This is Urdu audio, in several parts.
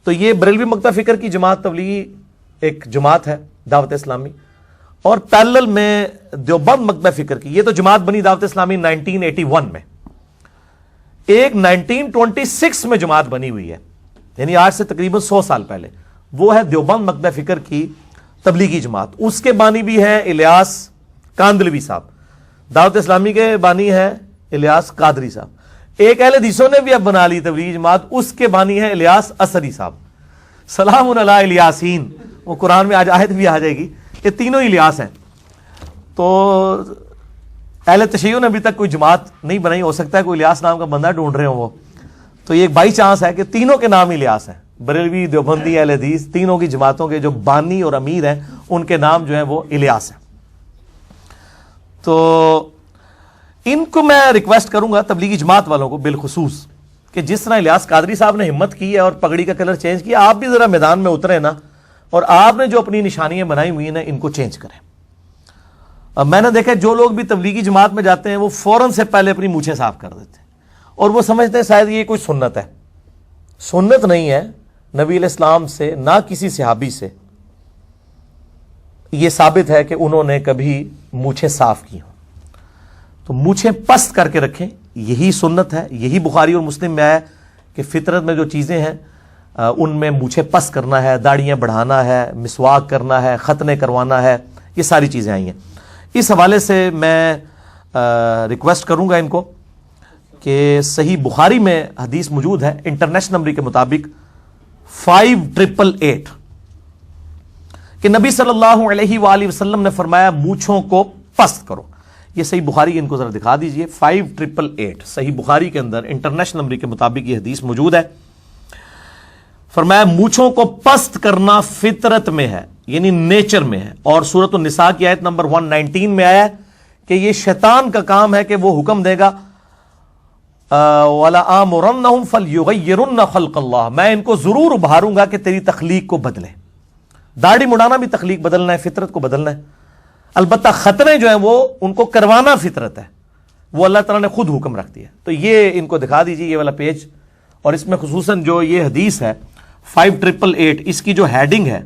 تو یہ بریلوی مکتب فکر کی جماعت تبلیغی ایک جماعت ہے دعوت اسلامی، اور پیرلل میں دیوبند مکتب فکر کی، یہ تو جماعت بنی دعوت اسلامی 1981 میں، ایک 1926 میں جماعت بنی ہوئی ہے، یعنی آج سے تقریباً 100 سال پہلے، وہ ہے دیوبند مکتب فکر کی تبلیغی جماعت۔ اس کے بانی بھی ہیں الیاس کاندلوی صاحب، دعوت اسلامی کے بانی ہیں الیاس قادری صاحب۔ ایک اہل حدیثوں نے بھی اب بنا لی تبلیغی جماعت، اس کے بانی ہیں الیاس اسری صاحب۔ سلام علی الیاسین، وہ قرآن میں آج آیت بھی آ جائے گی، یہ تینوں ہی الیاس ہیں۔ تو اہل تشیع نے ابھی تک کوئی جماعت نہیں بنائی، ہو سکتا ہے کوئی الیاس نام کا بندہ ڈھونڈ رہے ہوں وہ، تو یہ ایک بائی چانس ہے کہ تینوں کے نام ہی الیاس ہیں، بریلوی، دیوبندی، اہل حدیث، تینوں کی جماعتوں کے جو بانی اور امیر ہیں ان کے نام جو ہیں وہ الیاس ہیں۔ تو ان کو میں ریکویسٹ کروں گا تبلیغی جماعت والوں کو بالخصوص کہ جس طرح الیاس قادری صاحب نے ہمت کی ہے اور پگڑی کا کلر چینج کیا، آپ بھی ذرا میدان میں اترے نا، اور آپ نے جو اپنی نشانیاں بنائی ہوئی ہیں ان کو چینج کریں۔ اب میں نے دیکھا جو لوگ بھی تبلیغی جماعت میں جاتے ہیں وہ فوراً سے پہلے اپنی مونچھیں صاف کر دیتے ہیں، اور وہ سمجھتے ہیں شاید یہ کوئی سنت ہے۔ سنت نہیں ہے، نبی علیہ السلام سے نہ کسی صحابی سے یہ ثابت ہے کہ انہوں نے کبھی مونچھیں صاف کی ہوں۔ تو مونچھیں پست کر کے رکھیں، یہی سنت ہے، یہی بخاری اور مسلم میں ہے کہ فطرت میں جو چیزیں ہیں ان میں مونچھیں پست کرنا ہے، داڑیاں بڑھانا ہے، مسواک کرنا ہے، ختنے کروانا ہے، یہ ساری چیزیں آئی ہیں۔ اس حوالے سے میں ریکویسٹ کروں گا ان کو کہ صحیح بخاری میں حدیث موجود ہے انٹرنیشنل نمبر کے مطابق 5888 کہ نبی صلی اللہ علیہ وآلہ وسلم نے فرمایا مونچھوں کو پست کرو۔ یہ صحیح بخاری ان کو ذرا دکھا دیجئے، 5888 صحیح بخاری کے اندر انٹرنیشنل نمبر کے مطابق یہ حدیث موجود ہے۔ فرمایا مونچھوں کو پست کرنا فطرت میں ہے، یعنی نیچر میں ہے، اور سورۃ النساء کی آیت نمبر 119 میں آیا ہے کہ یہ شیطان کا کام ہے کہ وہ حکم دے گا وَلَآمُرَنَّهُمْ فَلْيُغَيِّرُنَّ خَلْقَ اللَّهِ، میں ان کو ضرور ابھاروں گا کہ تیری تخلیق کو بدلے۔ داڑھی مڑانا بھی تخلیق بدلنا ہے، فطرت کو بدلنا ہے۔ البتہ ختنے جو ہیں وہ ان کو کروانا فطرت ہے، وہ اللہ تعالیٰ نے خود حکم رکھ دیا۔ تو یہ ان کو دکھا دیجیے یہ والا پیج، اور اس میں خصوصاً جو یہ حدیث ہے 5888 اس کی جو ہیڈنگ ہے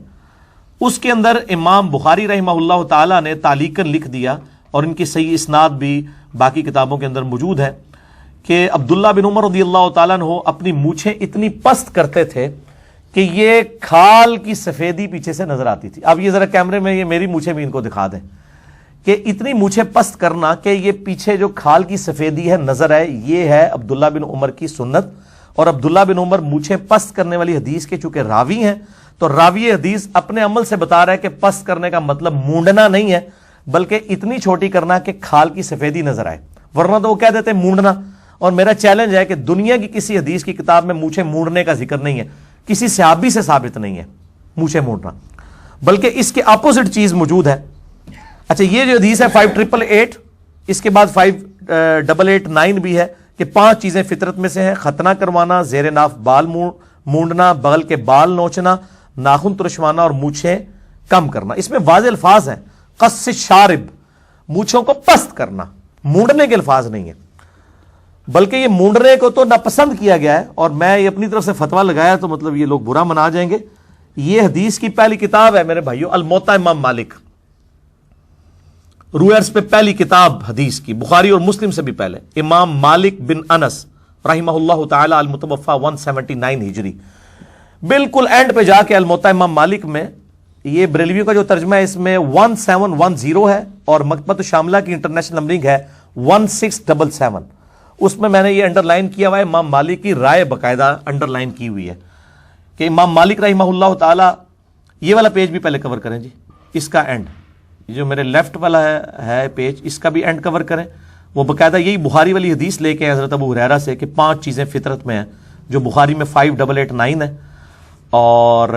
اس کے اندر امام بخاری رحمہ اللہ تعالیٰ نے تعلیقاً لکھ دیا، اور ان کی صحیح اسناد بھی باقی کتابوں کے اندر موجود ہے کہ عبداللہ بن عمر رضی اللہ تعالیٰ عنہ اپنی مونچھیں اتنی پست کرتے تھے کہ یہ کھال کی سفیدی پیچھے سے نظر آتی تھی۔ اب یہ ذرا کیمرے میں یہ میری مونچھیں بھی ان کو دکھا دیں کہ اتنی مونچھیں پست کرنا کہ یہ پیچھے جو کھال کی سفیدی ہے نظر آئے، یہ ہے عبداللہ بن عمر کی سنت۔ اور عبداللہ بن عمر مونچھیں پست کرنے والی حدیث کے چونکہ راوی ہیں، تو راوی حدیث اپنے عمل سے بتا رہا ہے کہ پست کرنے کا مطلب مونڈنا نہیں ہے، بلکہ اتنی چھوٹی کرنا کہ کھال کی سفیدی نظر آئے، ورنہ تو وہ کہہ دیتے مونڈنا۔ اور میرا چیلنج ہے کہ دنیا کی کسی حدیث کی کتاب میں مونچھیں مونڈنے کا ذکر نہیں ہے، کسی صحابی سے ثابت نہیں ہے مونچھیں مونڈنا، بلکہ اس کے اپوزٹ چیز موجود ہے۔ اچھا، یہ جو حدیث ہے 5888، اس کے بعد 5889 بھی ہے کہ 5 چیزیں فطرت میں سے ہیں: ختنہ کروانا، زیر ناف بال مونڈنا، بغل کے بال نوچنا، ناخن ترشوانا اور مونچھیں کم کرنا۔ اس میں واضح الفاظ ہیں، قص شارب، مونچھوں کو پست کرنا، مونڈنے کے الفاظ نہیں ہیں، بلکہ یہ مونڈنے کو تو ناپسند کیا گیا ہے، اور میں یہ اپنی طرف سے فتویٰ لگایا تو مطلب یہ لوگ برا منا جائیں گے۔ یہ حدیث کی پہلی کتاب ہے میرے بھائیو، الموطا امام مالک، روئرز پہ پہلی کتاب حدیث کی، بخاری اور مسلم سے بھی پہلے، امام مالک بن انس رحمہ اللہ تعالی المتوفا 179 ہجری۔ بالکل اینڈ پہ جا کے الموطا امام مالک میں یہ بریلویوں کا جو ترجمہ ہے اس میں 1710 ہے، اور مکتبۃ الشاملہ کی انٹرنیشنل نمبرنگ ہے 1677۔ اس میں میں نے یہ انڈر لائن کیا ہوا ہے، امام مالک کی رائے باقاعدہ انڈر لائن کی ہوئی ہے کہ امام مالک رحمہ اللہ تعالی، یہ والا پیج بھی پہلے کور کریں جی، اس کا اینڈ جو میرے لیفٹ والا ہے پیج، اس کا بھی اینڈ کور کریں۔ وہ باقاعدہ یہی بخاری والی حدیث لے کے حضرت ابو ہریرہ سے کہ 5 چیزیں فطرت میں ہیں، جو بخاری میں 5889 ہے، اور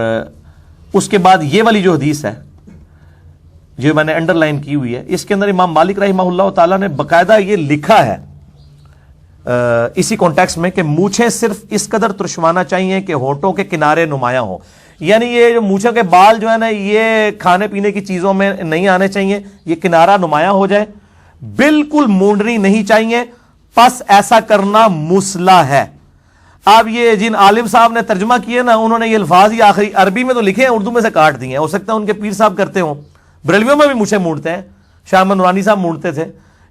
اس کے بعد یہ والی جو حدیث ہے جو میں نے انڈر لائن کی ہوئی ہے، اس کے اندر امام مالک رحمہ اللہ تعالیٰ نے باقاعدہ یہ لکھا ہے اسی کانٹیکسٹ میں کہ مونچھیں صرف اس قدر ترشوانا چاہیے کہ ہونٹوں کے کنارے نمایاں ہوں، یعنی یہ جو مونچھوں کے بال جو ہے نا یہ کھانے پینے کی چیزوں میں نہیں آنے چاہیے، یہ کنارہ نمایاں ہو جائے، بالکل مونڈنی نہیں چاہیے، پس ایسا کرنا مسلح ہے۔ آپ یہ جن عالم صاحب نے ترجمہ کیے نا، انہوں نے یہ الفاظ یہ آخری عربی میں تو لکھے ہیں، اردو میں سے کاٹ دیے ہیں. ہو سکتا ہے ان کے پیر صاحب کرتے ہوں. بریلویوں میں بھی مونچھیں مونڈتے ہیں، شاہ احمد نورانی صاحب مونڈتے تھے،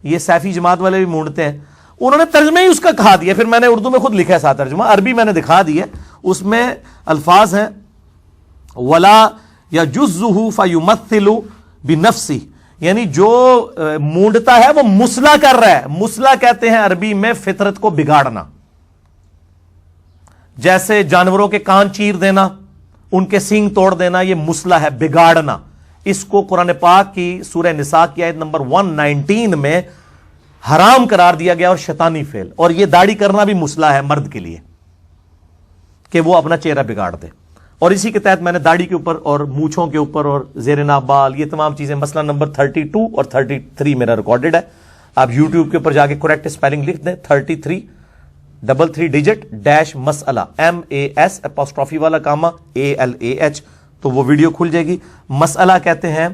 یہ سیفی جماعت والے بھی مونڈتے ہیں. انہوں نے ترجمہ ہی اس کا کہا دیا. پھر میں نے اردو میں خود لکھا ہے ساتھ ترجمہ، عربی میں نے دکھا دیے. اس میں الفاظ ہیں ولا یجزہ فیمثل بنفسہ، یعنی جو مونڈتا ہے وہ مسلح کر رہا ہے. مسلح کہتے ہیں عربی میں فطرت کو بگاڑنا، جیسے جانوروں کے کان چیر دینا، ان کے سینگ توڑ دینا، یہ مسلح ہے، بگاڑنا. اس کو قرآن پاک کی سورہ نساء کی آیت نمبر 119 میں حرام قرار دیا گیا اور شیطانی فعل. اور یہ داڑھی کرنا بھی مسلح ہے مرد کے لیے کہ وہ اپنا چہرہ بگاڑ دے. اور اسی کے تحت میں نے داڑھی کے اوپر اور مونچھوں کے اوپر اور زیر ناف بال، یہ تمام چیزیں مسئلہ نمبر 32 اور 33 میرا ریکارڈڈ ہے. آپ یوٹیوب کے اوپر جا کے کریکٹ اسپیلنگ لکھ دیں، 33 3 ڈیجٹ ڈیش مسئلہ MAS اپوسٹرافی والا کاما ALAH، تو وہ ویڈیو کھل جائے گی. مسئلہ کہتے ہیں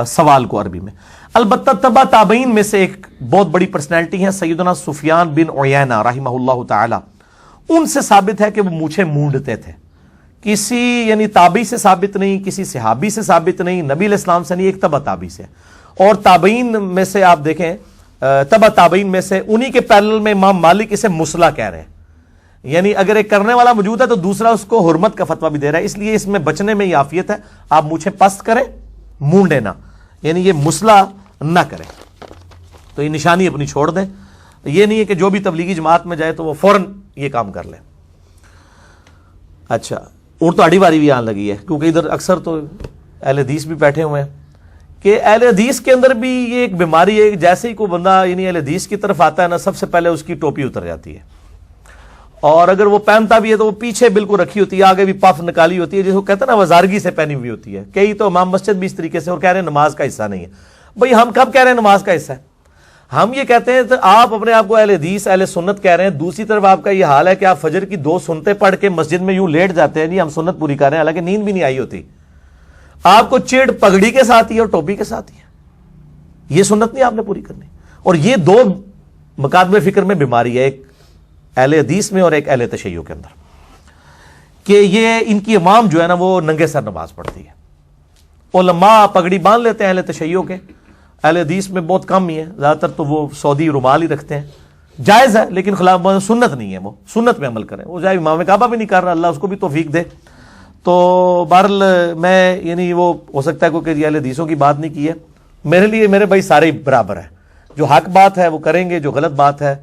سوال کو عربی میں. البتہ تبع تابعین میں سے ایک بہت بڑی پرسنالٹی ہیں سیدنا سفیان بن عیینہ رحمہ اللہ تعالی. ان سے ثابت ہے کہ وہ مونچھیں مونڈتے تھے. کسی یعنی تابعی سے ثابت نہیں، کسی صحابی سے ثابت نہیں، نبی علیہ السلام سے نہیں، ایک تبع تابعی سے. اور تابعین میں سے آپ دیکھیں، تبع تابعین میں سے انہی کے پیرلل میں امام مالک اسے مسلح کہہ رہے ہیں. یعنی اگر ایک کرنے والا موجود ہے تو دوسرا اس کو حرمت کا فتویٰ بھی دے رہا ہے. اس لیے اس میں بچنے میں یہ عافیت ہے، آپ مونچھیں پست کریں، مونڈے نہ، یعنی یہ مسلح نہ کریں. تو یہ نشانی اپنی چھوڑ دیں. یہ نہیں ہے کہ جو بھی تبلیغی جماعت میں جائے تو وہ فوراً یہ کام کر لیں. اچھا، اور تو اڑی باری بھی آنے لگی ہے، کیونکہ ادھر اکثر تو اہل حدیث بھی بیٹھے ہوئے ہیں کہ اہل حدیث کے اندر بھی یہ ایک بیماری ہے کہ جیسے ہی کوئی بندہ یعنی اہل حدیث کی طرف آتا ہے نا، سب سے پہلے اس کی ٹوپی اتر جاتی ہے. اور اگر وہ پہنتا بھی ہے تو وہ پیچھے بالکل رکھی ہوتی ہے، آگے بھی پف نکالی ہوتی ہے، جس کو کہتے ہیں نا وزارگی سے پہنی ہوئی ہوتی ہے. کئی تو امام مسجد بھی اس طریقے سے، اور کہہ رہے ہیں نماز کا حصہ نہیں ہے. بھئی ہم کب کہہ رہے ہیں نماز کا حصہ ہے؟ ہم یہ کہتے ہیں تو آپ اپنے آپ کو اہل حدیث اہل سنت کہہ رہے ہیں. دوسری طرف آپ کا یہ حال ہے کہ آپ فجر کی 2 سنتیں پڑھ کے مسجد میں یوں لیٹ جاتے ہیں، جی ہم سنت پوری کر رہے ہیں، حالانکہ نیند بھی نہیں آئی ہوتی. آپ کو چڑ پگڑی کے ساتھ ہی اور ٹوپی کے ساتھ ہی ہے. یہ سنت نہیں آپ نے پوری کرنی. اور یہ 2 مکاتب فکر میں بیماری ہے، ایک اہل حدیث میں اور ایک اہل تشیع کے اندر، کہ یہ ان کی امام جو ہے نا وہ ننگے سر نماز پڑھتی ہے. علماء پگڑی باندھ لیتے ہیں اہل تشیع کے، اہل حدیث میں بہت کم ہی ہے، زیادہ تر تو وہ سعودی رومال ہی رکھتے ہیں. جائز ہے لیکن خلاف سنت نہیں ہے، وہ سنت میں عمل کریں. وہ جائے امام کعبہ بھی نہیں کر رہا، اللہ اس کو بھی توفیق دے. تو بہرحال میں یعنی وہ ہو سکتا ہے کوئی اہل حدیثوں کی بات نہیں کی ہے. میرے لیے میرے بھائی سارے برابر ہیں. جو حق بات ہے وہ کریں گے، جو غلط بات ہے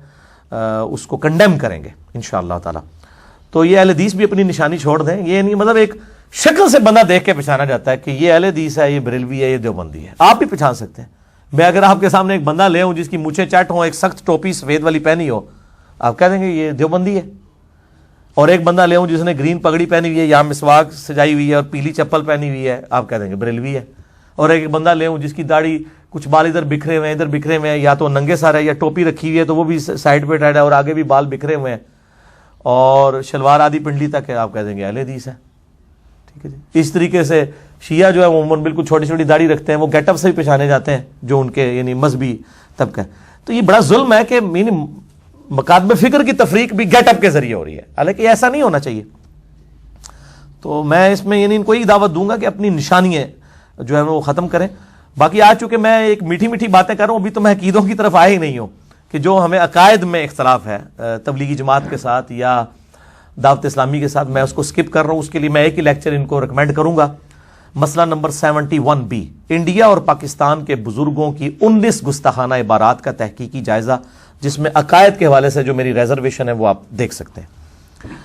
اس کو کنڈیم کریں گے انشاءاللہ تعالی. تو یہ اہل حدیث بھی اپنی نشانی چھوڑ دیں. یہ نہیں مطلب ایک شکل سے بندہ دیکھ کے پہچانا جاتا ہے کہ یہ اہل حدیث ہے، یہ بریلوی ہے، یہ دیوبندی ہے. آپ بھی پہچان سکتے ہیں. میں اگر آپ کے سامنے ایک بندہ لے ہوں جس کی مونچھیں چٹ ہوں، ایک سخت ٹوپی سفید والی پہنی ہو، آپ کہہ دیں گے یہ دیوبندی ہے. اور ایک بندہ لے ہوں جس نے گرین پگڑی پہنی ہوئی ہے، یہاں مسواک سجائی ہوئی ہے اور پیلی چپل پہنی ہوئی ہے، آپ کہہ دیں گے بریلوی ہے. اور ایک بندہ لے ہوں جس کی داڑھی کچھ بال ادھر بکھرے ہوئے ہیں، ادھر بکھرے ہوئے ہیں، یا تو ننگے سر ہے یا ٹوپی رکھی ہوئی ہے تو وہ بھی سائڈ پہ ٹائٹ ہے اور آگے بھی بال بکھرے ہوئے ہیں، اور شلوار آدھی پنڈلی تک ہے، آپ کہہ دیں گے اہل حدیث ہے. ٹھیک ہے جی. اس طریقے سے شیعہ جو ہے وہ عموماً بالکل چھوٹی چھوٹی داڑھی رکھتے ہیں، وہ گیٹ اپ سے بھی پہچانے جاتے ہیں جو ان کے یعنی مذہبی طبقہ ہے. تو یہ بڑا ظلم ہے کہ یعنی مکاتب فکر کی تفریق بھی گیٹ اپ کے ذریعے ہو رہی ہے، حالانکہ ایسا نہیں ہونا چاہیے. تو میں اس میں یعنی ان کو ہی دعوت دوں گا کہ اپنی نشانیاں جو ہے وہ ختم کریں. باقی آج چونکہ میں ایک میٹھی میٹھی باتیں کر رہا ہوں، ابھی تو میں عقیدوں کی طرف آیا ہی نہیں ہوں کہ جو ہمیں عقائد میں اختلاف ہے تبلیغی جماعت کے ساتھ یا دعوت اسلامی کے ساتھ، میں اس کو سکپ کر رہا ہوں. اس کے لیے میں ایک ہی لیکچر ان کو ریکمینڈ کروں گا. مسئلہ نمبر 71B، انڈیا اور پاکستان کے بزرگوں کی 19 گستاخانہ عبارات کا تحقیقی جائزہ، جس میں عقائد کے حوالے سے جو میری ریزرویشن ہے وہ آپ دیکھ سکتے ہیں.